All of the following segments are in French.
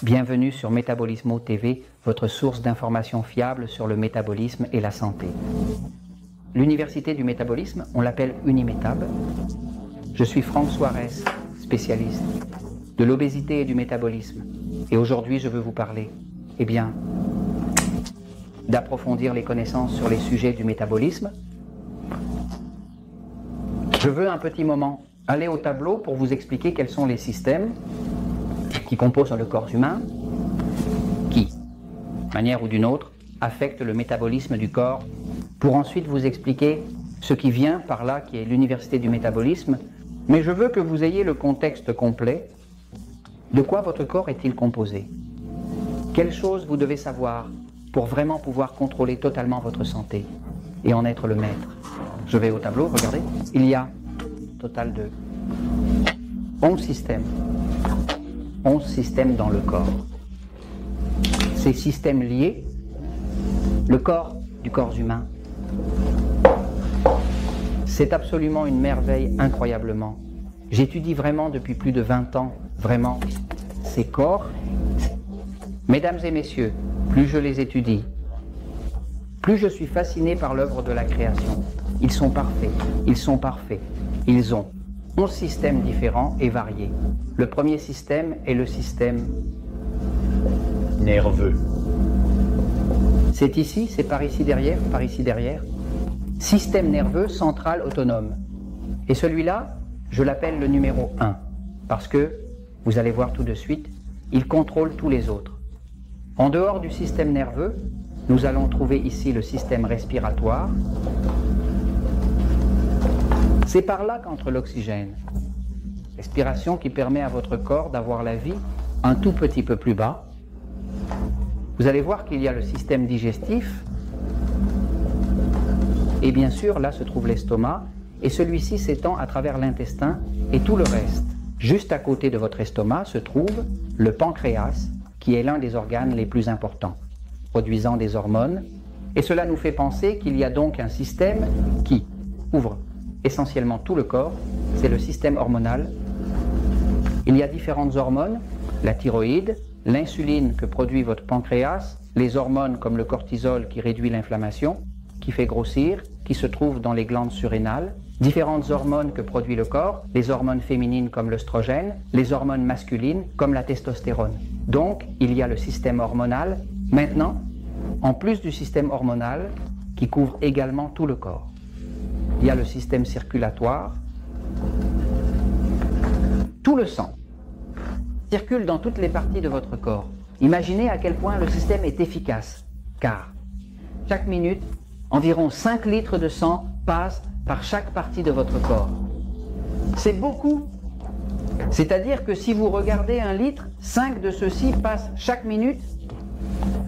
Bienvenue sur Métabolismo TV, votre source d'informations fiables sur le métabolisme et la santé. L'Université du métabolisme, on l'appelle Unimétab. Je suis Franck Suarez, spécialiste de l'obésité et du métabolisme. Et aujourd'hui, je veux vous parler, d'approfondir les connaissances sur les sujets du métabolisme. Je veux un petit moment aller au tableau pour vous expliquer quels sont les systèmes qui composent le corps humain, qui, d'une manière ou d'une autre, affectent le métabolisme du corps, pour ensuite vous expliquer ce qui vient par là, qui est l'Université du métabolisme. Mais je veux que vous ayez le contexte complet. De quoi votre corps est-il composé? Quelles choses vous devez savoir pour vraiment pouvoir contrôler totalement votre santé et en être le maître? Je vais au tableau, regardez. Il y a un total de 11 systèmes. 11 systèmes dans le corps. Ces systèmes liés, le corps du corps humain, c'est absolument une merveille incroyablement. J'étudie vraiment depuis plus de 20 ans, vraiment, ces corps. Mesdames et messieurs, plus je les étudie, plus je suis fasciné par l'œuvre de la création. Ils sont parfaits, ils sont parfaits. Ils ont 11 systèmes différents et variés. Le premier système est le système nerveux. C'est ici, c'est par ici derrière, par ici derrière. Système nerveux central autonome. Et celui-là, je l'appelle le numéro 1, parce que, vous allez voir tout de suite, il contrôle tous les autres. En dehors du système nerveux, nous allons trouver ici le système respiratoire. C'est par là qu'entre l'oxygène. Respiration qui permet à votre corps d'avoir la vie un tout petit peu plus bas. Vous allez voir qu'il y a le système digestif. Et bien sûr, là se trouve l'estomac. Et celui-ci s'étend à travers l'intestin et tout le reste. Juste à côté de votre estomac se trouve le pancréas, qui est l'un des organes les plus importants, produisant des hormones. Et cela nous fait penser qu'il y a donc un système qui ouvre essentiellement tout le corps, c'est le système hormonal. Il y a différentes hormones, la thyroïde, l'insuline que produit votre pancréas, les hormones comme le cortisol qui réduit l'inflammation, qui fait grossir, qui se trouve dans les glandes surrénales, différentes hormones que produit le corps, les hormones féminines comme l'œstrogène, les hormones masculines comme la testostérone. Donc, il y a le système hormonal. Maintenant, en plus du système hormonal, qui couvre également tout le corps, il y a le système circulatoire. Tout le sang circule dans toutes les parties de votre corps. Imaginez à quel point le système est efficace, car chaque minute, environ 5 litres de sang passent par chaque partie de votre corps. C'est beaucoup. C'est-à-dire que si vous regardez un litre, 5 de ceux-ci passent chaque minute.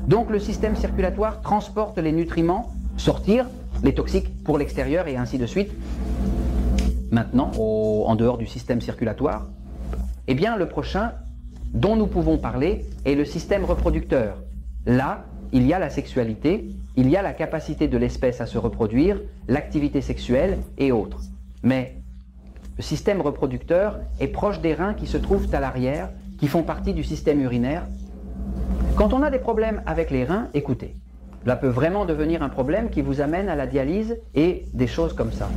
Donc le système circulatoire transporte les nutriments, sortir les toxiques pour l'extérieur et ainsi de suite. Maintenant, en dehors du système circulatoire, le prochain dont nous pouvons parler est le système reproducteur. Là, il y a la sexualité, il y a la capacité de l'espèce à se reproduire, l'activité sexuelle et autres. Mais le système reproducteur est proche des reins qui se trouvent à l'arrière, qui font partie du système urinaire. Quand on a des problèmes avec les reins, écoutez, cela peut vraiment devenir un problème qui vous amène à la dialyse et des choses comme ça.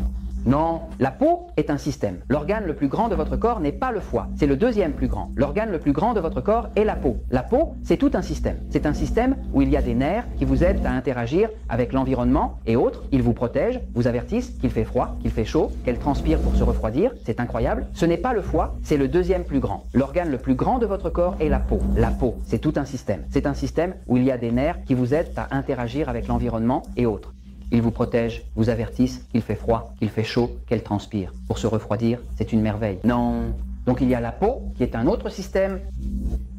Non, la peau est un système. L'organe le plus grand de votre corps n'est pas le foie, c'est le deuxième plus grand. L'organe le plus grand de votre corps est la peau. La peau, c'est tout un système. C'est un système où il y a des nerfs qui vous aident à interagir avec l'environnement et autres. Ils vous protègent, vous avertissent qu'il fait froid, qu'il fait chaud, qu'elle transpire pour se refroidir. C'est incroyable. Ce n'est pas le foie, c'est le deuxième plus grand. L'organe le plus grand de votre corps est la peau. La peau, c'est tout un système. C'est un système où il y a des nerfs qui vous aident à interagir avec l'environnement et autres. Ils vous protègent, vous avertissent qu'il fait froid, qu'il fait chaud, qu'elle transpire. Pour se refroidir, c'est une merveille. Non. Donc il y a la peau, qui est un autre système.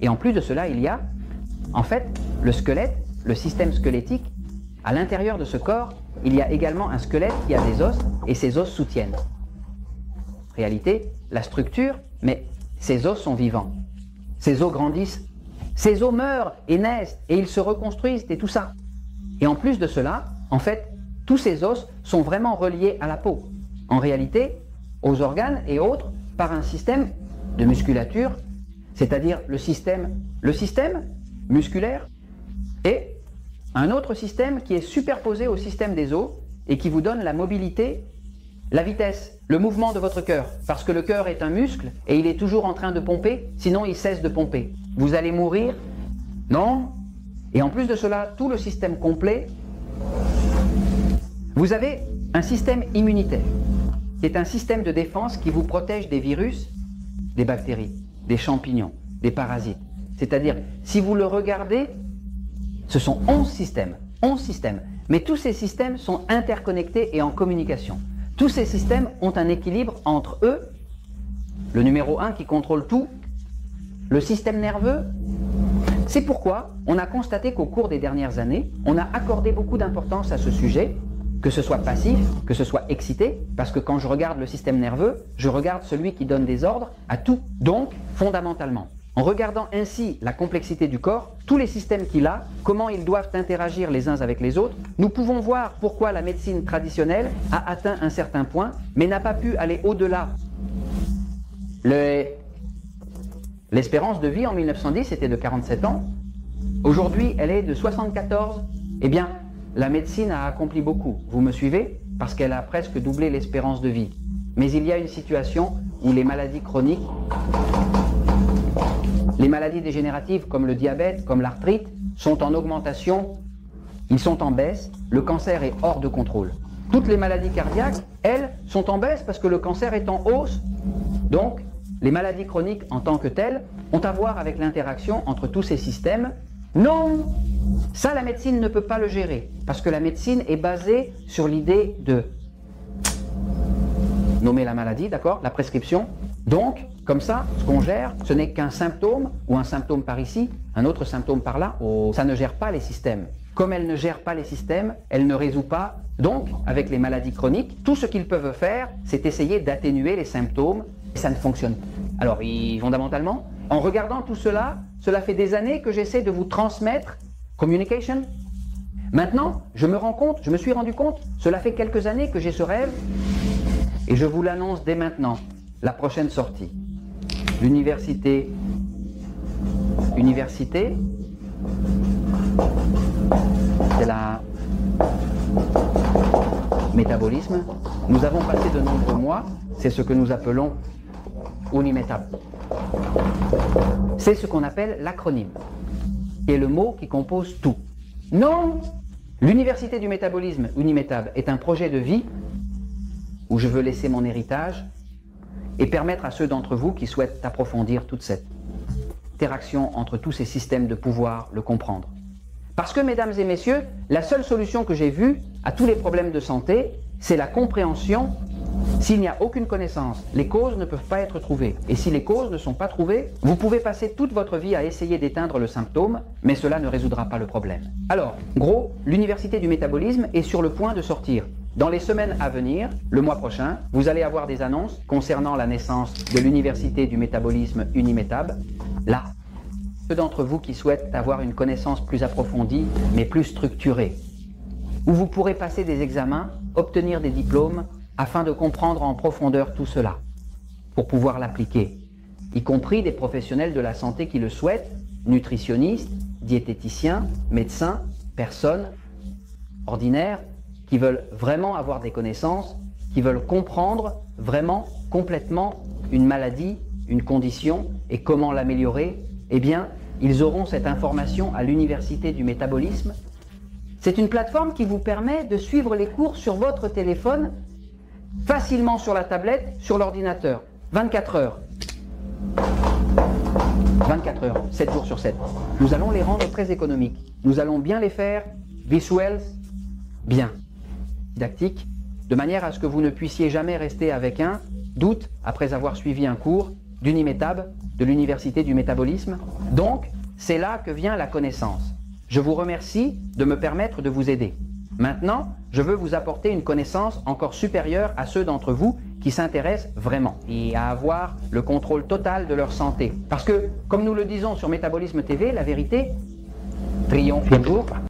Et en plus de cela, il y a, en fait, le squelette, le système squelettique. À l'intérieur de ce corps, il y a également un squelette qui a des os, et ces os soutiennent. En réalité, la structure, mais ces os sont vivants. Ces os grandissent. Ces os meurent et naissent, et ils se reconstruisent, et tout ça. Et en plus de cela, en fait, tous ces os sont vraiment reliés à la peau. En réalité, aux organes et autres, par un système de musculature c'est-à-dire le système musculaire, et un autre système qui est superposé au système des os et qui vous donne la mobilité, la vitesse, le mouvement de votre cœur. Parce que le cœur est un muscle et il est toujours en train de pomper, sinon il cesse de pomper. Vous allez mourir? Non. Et en plus de cela, tout le système complet, vous avez un système immunitaire, qui est un système de défense qui vous protège des virus, des bactéries, des champignons, des parasites. C'est-à-dire, si vous le regardez, ce sont 11 systèmes. Mais tous ces systèmes sont interconnectés et en communication. Tous ces systèmes ont un équilibre entre eux. Le numéro 1 qui contrôle tout, le système nerveux. C'est pourquoi on a constaté qu'au cours des dernières années, on a accordé beaucoup d'importance à ce sujet, que ce soit passif, que ce soit excité, parce que quand je regarde le système nerveux, je regarde celui qui donne des ordres à tout. Donc, fondamentalement, en regardant ainsi la complexité du corps, tous les systèmes qu'il a, comment ils doivent interagir les uns avec les autres, nous pouvons voir pourquoi la médecine traditionnelle a atteint un certain point, mais n'a pas pu aller au-delà. L'espérance de vie en 1910 était de 47 ans. Aujourd'hui, elle est de 74. Eh bien, la médecine a accompli beaucoup. Vous me suivez? Parce qu'elle a presque doublé l'espérance de vie. Mais il y a une situation où les maladies chroniques, les maladies dégénératives comme le diabète, comme l'arthrite, sont en augmentation, ils sont en baisse, le cancer est hors de contrôle. Toutes les maladies cardiaques, elles, sont en baisse parce que le cancer est en hausse. Donc, les maladies chroniques en tant que telles ont à voir avec l'interaction entre tous ces systèmes. Non! Ça, la médecine ne peut pas le gérer, parce que la médecine est basée sur l'idée de nommer la maladie, d'accord, la prescription. Donc, comme ça, ce qu'on gère, ce n'est qu'un symptôme, ou un symptôme par ici, un autre symptôme par là. Ça ne gère pas les systèmes. Comme elle ne gère pas les systèmes, elle ne résout pas. Donc, avec les maladies chroniques, tout ce qu'ils peuvent faire, c'est essayer d'atténuer les symptômes, et ça ne fonctionne pas. Alors, fondamentalement, en regardant tout cela, cela fait des années que j'essaie de vous transmettre communication. Maintenant, je me suis rendu compte, cela fait quelques années que j'ai ce rêve, et je vous l'annonce dès maintenant, la prochaine sortie. L'université, c'est la métabolisme. Nous avons passé de nombreux mois, c'est ce que nous appelons Unimetab. C'est ce qu'on appelle l'acronyme, qui est le mot qui compose tout. Non! L'université du métabolisme, Unimetab, est un projet de vie où je veux laisser mon héritage et permettre à ceux d'entre vous qui souhaitent approfondir toute cette interaction entre tous ces systèmes de pouvoir le comprendre. Parce que, mesdames et messieurs, la seule solution que j'ai vue à tous les problèmes de santé, c'est la compréhension. S'il n'y a aucune connaissance, les causes ne peuvent pas être trouvées. Et si les causes ne sont pas trouvées, vous pouvez passer toute votre vie à essayer d'éteindre le symptôme, mais cela ne résoudra pas le problème. Alors, gros, l'université du métabolisme est sur le point de sortir. Dans les semaines à venir, le mois prochain, vous allez avoir des annonces concernant la naissance de l'université du métabolisme Unimetab. Là, ceux d'entre vous qui souhaitent avoir une connaissance plus approfondie, mais plus structurée, où vous pourrez passer des examens, obtenir des diplômes, afin de comprendre en profondeur tout cela, pour pouvoir l'appliquer, y compris des professionnels de la santé qui le souhaitent, nutritionnistes, diététiciens, médecins, personnes ordinaires, qui veulent vraiment avoir des connaissances, qui veulent comprendre vraiment, complètement, une maladie, une condition, et comment l'améliorer. Eh bien, ils auront cette information à l'université du métabolisme. C'est une plateforme qui vous permet de suivre les cours sur votre téléphone, facilement sur la tablette, sur l'ordinateur. 24 heures. 24 heures, 7 jours sur 7. Nous allons les rendre très économiques. Nous allons bien les faire, visuels, bien, didactiques, de manière à ce que vous ne puissiez jamais rester avec un doute après avoir suivi un cours d'Unimetab, de l'université du métabolisme. Donc, c'est là que vient la connaissance. Je vous remercie de me permettre de vous aider. Maintenant, je veux vous apporter une connaissance encore supérieure à ceux d'entre vous qui s'intéressent vraiment et à avoir le contrôle total de leur santé. Parce que, comme nous le disons sur Métabolisme TV, la vérité triomphe toujours.